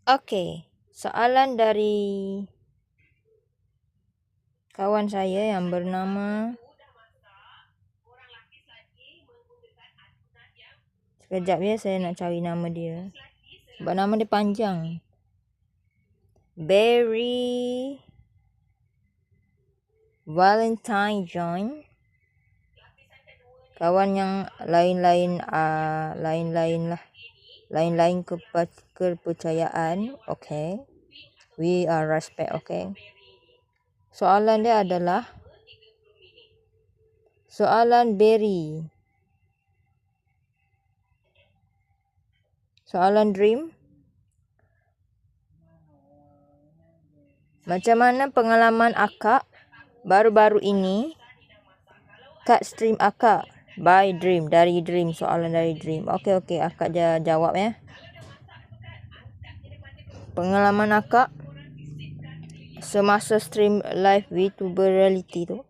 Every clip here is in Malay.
Okey, soalan dari kawan saya yang bernama, sekejap ya, saya nak cari nama dia sebab nama dia panjang. Barry Valentine John. Kawan yang lain-lain lah. Lain-lain kepercayaan. Okay. We are respect. Okay. Soalan dia adalah, soalan Barry. Soalan dream. Macam mana pengalaman akak baru-baru ini? Kat stream akak by dream, dari dream, soalan dari dream. Okey, akak jawab ya. Pengalaman akak semasa stream live VTuber reality tu,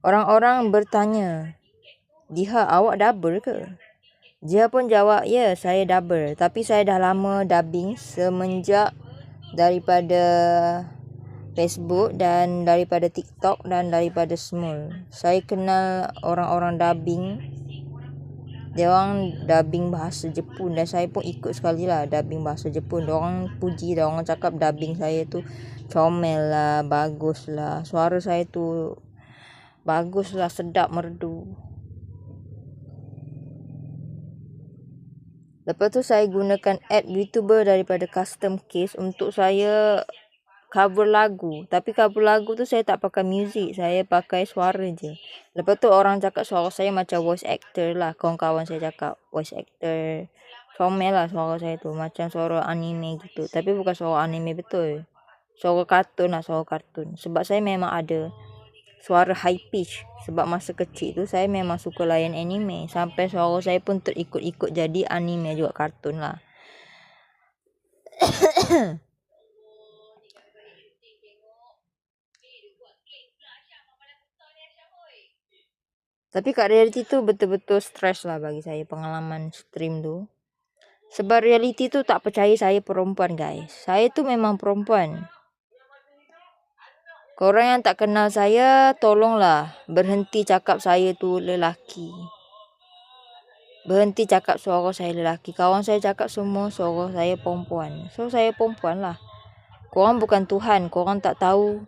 orang-orang bertanya, Jiha, awak double ke? Jiha pun jawab, ya, saya double. Tapi saya dah lama dubbing semenjak daripada Facebook dan daripada TikTok dan daripada Small. Saya kenal orang-orang dubbing. Dia orang dubbing bahasa Jepun dan saya pun ikut sekali lah dubbing bahasa Jepun. Dia orang puji, dia orang cakap dubbing saya tu comel lah, bagus lah. Suara saya tu bagus lah, sedap, merdu. Lepas tu saya gunakan app YouTuber daripada Custom Case untuk saya cover lagu. Tapi cover lagu tu saya tak pakai muzik, saya pakai suara je. Lepas tu orang cakap suara saya macam voice actor lah. Kawan-kawan saya cakap voice actor. Comel lah suara saya tu, macam suara anime gitu. Tapi bukan suara anime betul. Suara kartun lah, suara kartun. Sebab saya memang ada suara high pitch. Sebab masa kecil tu saya memang suka layan anime. Sampai suara saya pun terikut-ikut jadi anime juga, kartun lah. Tapi kat reality tu betul-betul stres lah bagi saya pengalaman stream tu. Sebab reality tu tak percaya saya perempuan, guys. Saya tu memang perempuan. Korang yang tak kenal saya, tolonglah berhenti cakap saya tu lelaki. Berhenti cakap suara saya lelaki. Kawan saya cakap semua suara saya perempuan. So, saya perempuan lah. Korang bukan Tuhan. Korang tak tahu